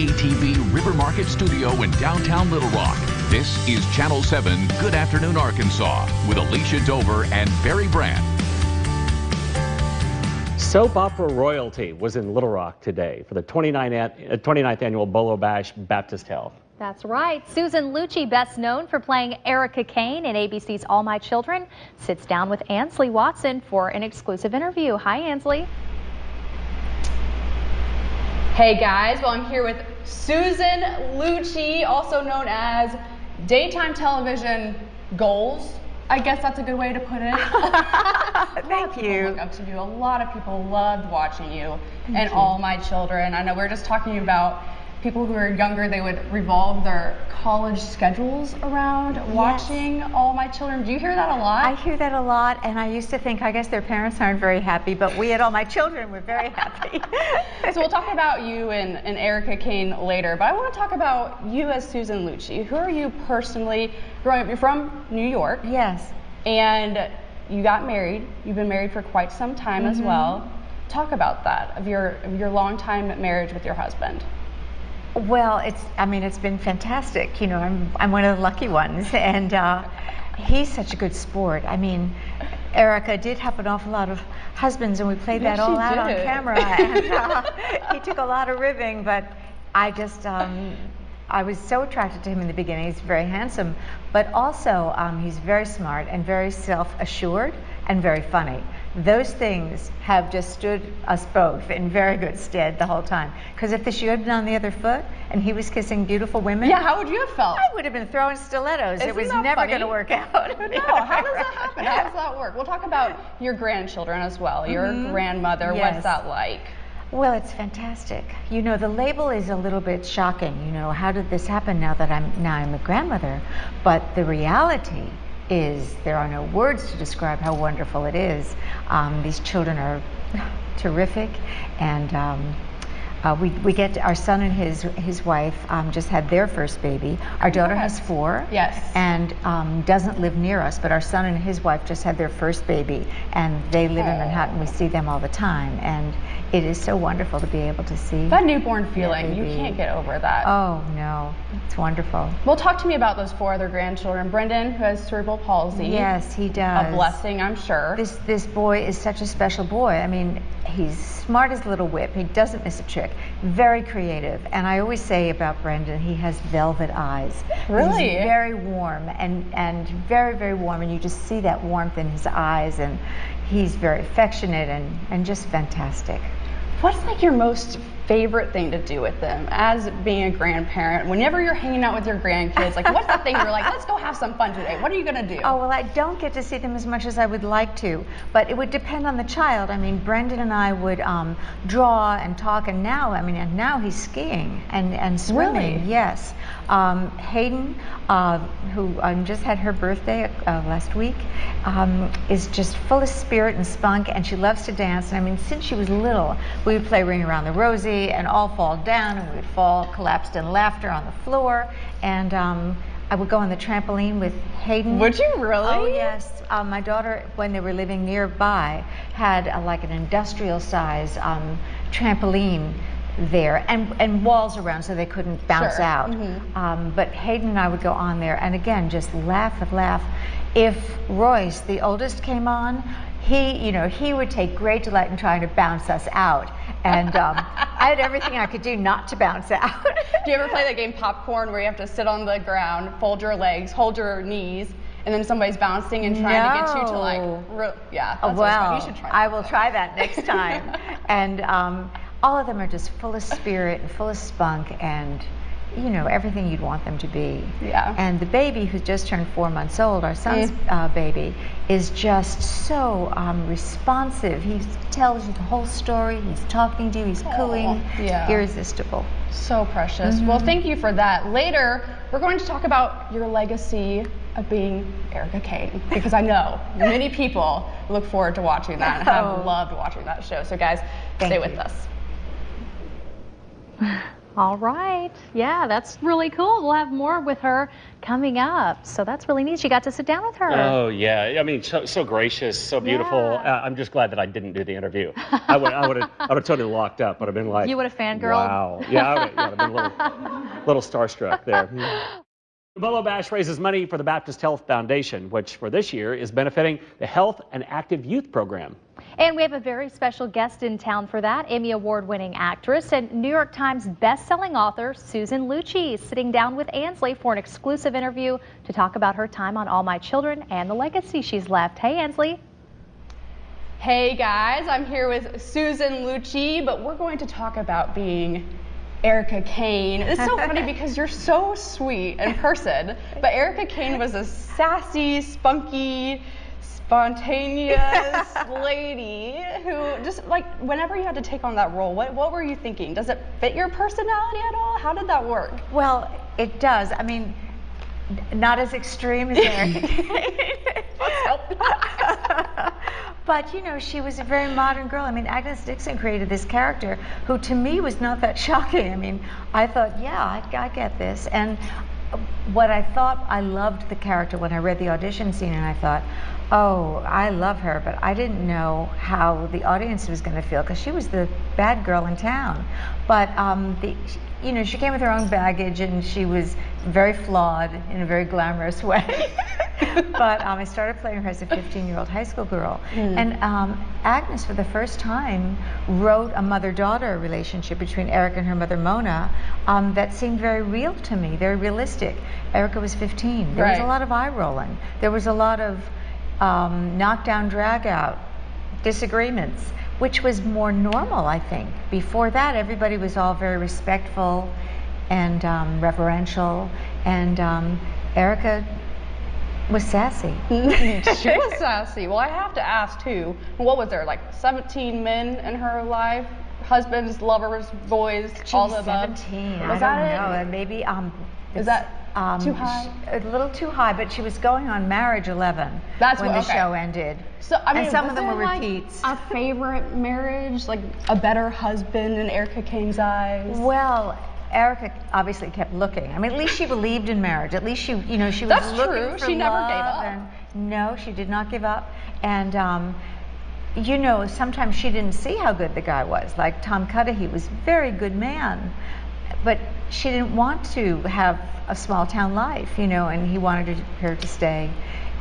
KATV River Market Studio in downtown Little Rock. This is Channel 7 Good Afternoon Arkansas with Alicia Dover and Barry Brandt. Soap opera royalty was in Little Rock today for the 29th annual Bolo Bash Baptist Health. That's right. Susan Lucci, best known for playing Erica Kane in ABC's All My Children, sits down with Ansley Watson for an exclusive interview. Hi, Ansley. Hey guys, well, I'm here with Susan Lucci, also known as Daytime Television Goals. I guess that's a good way to put it. Thank you. Look up to you. A lot of people loved watching you and All My Children. I know we were just talking about people who are younger, they would revolve their college schedules around watching All My Children. Do you hear that a lot? I hear that a lot, and I used to think, I guess their parents aren't very happy, but we at All My Children were very happy. So we'll talk about you and Erica Kane later, but I want to talk about you as Susan Lucci. Who are you personally growing up? You're from New York. Yes. And you got married. You've been married for quite some time as well. Talk about that, of your long time marriage with your husband. Well, it's been fantastic. You know, I'm one of the lucky ones, and he's such a good sport. I mean, Erica did have an awful lot of husbands, and we played that all out on camera. And he took a lot of ribbing, but I was so attracted to him in the beginning. He's very handsome, but also he's very smart and very self-assured and very funny. Those things have just stood us both in very good stead the whole time. Because if the shoe had been on the other foot and he was kissing beautiful women, yeah, how would you have felt? I would have been throwing stilettos. It was never going to work out. No, how does that happen? How does that work? We'll talk about your grandchildren as well. Your grandmother, what's that like? Well, it's fantastic. You know, the label is a little bit shocking. You know, how did this happen now that I'm a grandmother? But the reality is there are no words to describe how wonderful it is. These children are terrific, and we get our son and his wife just had their first baby. Our daughter has 4. Yes. And doesn't live near us, but our son and his wife just had their first baby, and they live in Manhattan. We see them all the time, and it is so wonderful to be able to see that newborn feeling. You can't get over that. Oh no, it's wonderful. Well, talk to me about those 4 other grandchildren. Brendan, who has cerebral palsy. Yes, he does. A blessing, I'm sure. This boy is such a special boy. I mean, he's smart as a little whip. He doesn't miss a trick. Very creative. And I always say about Brendan, he has velvet eyes. Really? He's very warm and very, very warm. And you just see that warmth in his eyes. And he's very affectionate and just fantastic. What's like your most favorite thing to do with them as being a grandparent? Whenever you're hanging out with your grandkids, like what's the thing you're like, let's go have some fun today? What are you gonna do? Oh, well, I don't get to see them as much as I would like to, but it would depend on the child. I mean, Brendan and I would draw and talk, and now he's skiing and swimming. Really? Yes. Hayden, who just had her birthday last week, is just full of spirit and spunk, and she loves to dance. And I mean, since she was little, we would play Ring Around the Rosie and all fall down, and we would fall collapsed in laughter on the floor. And I would go on the trampoline with Hayden. Would you really? Oh yes. My daughter, when they were living nearby, had like an industrial size trampoline there and walls around so they couldn't bounce out. But Hayden and I would go on there and again just laugh and laugh. If Royce, the oldest, came on, he would take great delight in trying to bounce us out. And I had everything I could do not to bounce out. Do you ever play that game Popcorn where you have to sit on the ground, fold your legs, hold your knees, and then somebody's bouncing and trying to get you to like, yeah, that's well, you should try that. I will try that next time. And all of them are just full of spirit and full of spunk and, you know, everything you'd want them to be. Yeah. And the baby who's just turned 4 months old, our son's baby, is just so responsive. He tells you the whole story. He's talking to you. He's cooing. Irresistible. So precious. Well, thank you for that. Later, we're going to talk about your legacy of being Erica Kane, because I know many people look forward to watching that and have loved watching that show. So guys, stay with us. All right. Yeah, that's really cool. We'll have more with her coming up. So that's really neat. You got to sit down with her. Oh, yeah. I mean, so gracious, so beautiful. Yeah. I'm just glad that I didn't do the interview. I would have totally locked up. I'd have been like, You would have fangirled? wow. Yeah, I would have been a little starstruck there. The Bolo Bash raises money for the Baptist Health Foundation, which for this year is benefiting the Health and Active Youth Program. And we have a very special guest in town for that, Emmy Award-winning actress and New York Times best-selling author Susan Lucci, sitting down with Ansley for an exclusive interview to talk about her time on All My Children and the legacy she's left. Hey, Ansley. Hey guys, I'm here with Susan Lucci, but we're going to talk about being Erica Kane. It's so funny because you're so sweet in person, but Erica Kane was a sassy, spunky, spontaneous lady who just, like, whenever you had to take on that role, what were you thinking? Does it fit your personality at all? How did that work? Well, it does. I mean, not as extreme as Erica Kane. But, you know, she was a very modern girl. I mean, Agnes Dixon created this character who, to me, was not that shocking. I mean, I thought, yeah, I get this. And what I thought, I loved the character when I read the audition scene, and I thought, oh, I love her, but I didn't know how the audience was going to feel, because she was the bad girl in town. But, you know, she came with her own baggage, and she was very flawed in a very glamorous way. But I started playing her as a 15-year-old high school girl. And Agnes, for the first time, wrote a mother-daughter relationship between Erica and her mother, Mona, that seemed very real to me, very realistic. Erica was 15. There was a lot of eye-rolling. There was a lot of knockdown, drag-out, disagreements, which was more normal, I think. Before that, everybody was all very respectful and reverential, and Erica was sassy. She was sassy. Well, I have to ask too, what was there, like 17 men in her life? Husbands, lovers, boys, all of them? 17. Was I don't know. Maybe is that too high? A little too high, but she was going on marriage 11 when the show ended. So, I mean, and some of them were repeats. A favorite marriage, like a better husband in Erica Kane's eyes? Well, Erica obviously kept looking. I mean, at least she believed in marriage. At least she, you know, she was That's looking true. for She never love, gave up. And no, she did not give up. And you know, sometimes she didn't see how good the guy was. Like Tom Cudahy was a very good man, but she didn't want to have a small town life, you know, and he wanted her to stay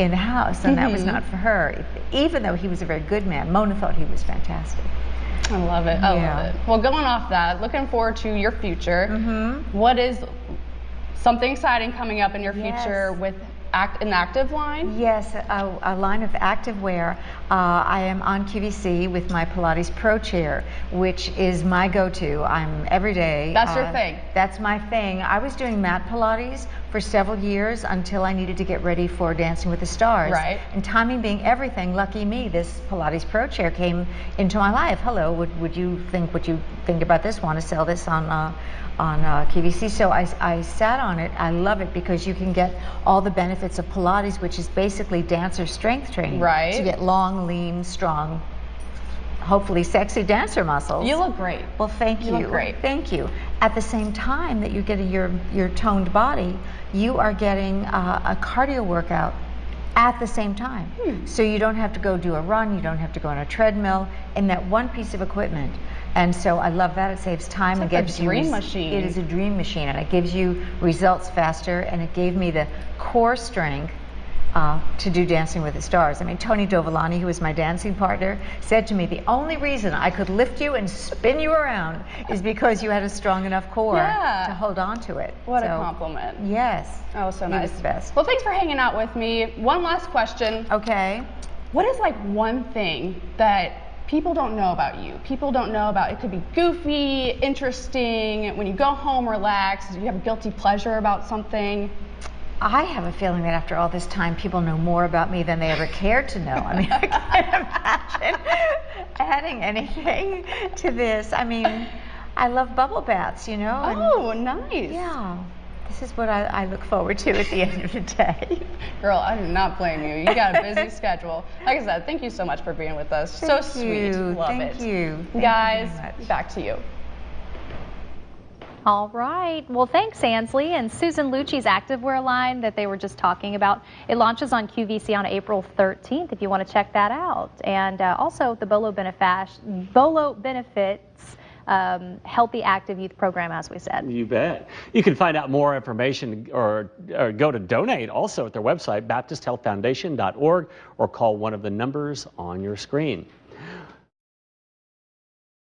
in the house, and that was not for her. Even though he was a very good man, Mona thought he was fantastic. I love it. I love it. Well, going off that, looking forward to your future. What is something exciting coming up in your future with an active line? Yes, a line of active wear. I am on QVC with my Pilates Pro Chair, which is my go-to. I'm every day. That's your thing? That's my thing. I was doing mat Pilates for several years until I needed to get ready for Dancing with the Stars. Right. And timing being everything, lucky me, this Pilates Pro Chair came into my life. Hello, what you think about this? Want to sell this on QVC? So I sat on it. I love it because you can get all the benefits of Pilates, which is basically dancer strength training. Right. So you get long, lean, strong, hopefully sexy dancer muscles. You look great. Well, thank you. You look great. Thank you. At the same time that you're getting your toned body, you are getting a cardio workout at the same time. So you don't have to go do a run, you don't have to go on a treadmill, in that one piece of equipment. And so I love that. It saves time. It's and like gives a dream machine. It is a dream machine, and it gives you results faster, and it gave me the core strength to do Dancing with the Stars. I mean, Tony Dovolani, who was my dancing partner, said to me, the only reason I could lift you and spin you around is because you had a strong enough core to hold on to it. What a compliment. Yes. Oh, so He nice. was the best. Well, thanks for hanging out with me. One last question. Okay. What is like one thing that people don't know about you? People don't know about, it could be goofy, interesting, when you go home, relax, do you have a guilty pleasure about something? I have a feeling that after all this time, people know more about me than they ever cared to know. I mean, I can't imagine adding anything to this. I mean, I love bubble baths, you know. Oh, nice. Yeah. This is what I look forward to at the end of the day. Girl, I do not blame you. You got a busy schedule. Like I said, thank you so much for being with us. So sweet. Love it. Thank you. Guys, back to you. All right. Well, thanks, Ansley. And Susan Lucci's activewear line that they were just talking about, it launches on QVC on April 13th if you want to check that out. And also the Bolo Benefits Healthy Active Youth Program, as we said. You bet. You can find out more information or go to donate also at their website, BaptistHealthFoundation.org, or call one of the numbers on your screen.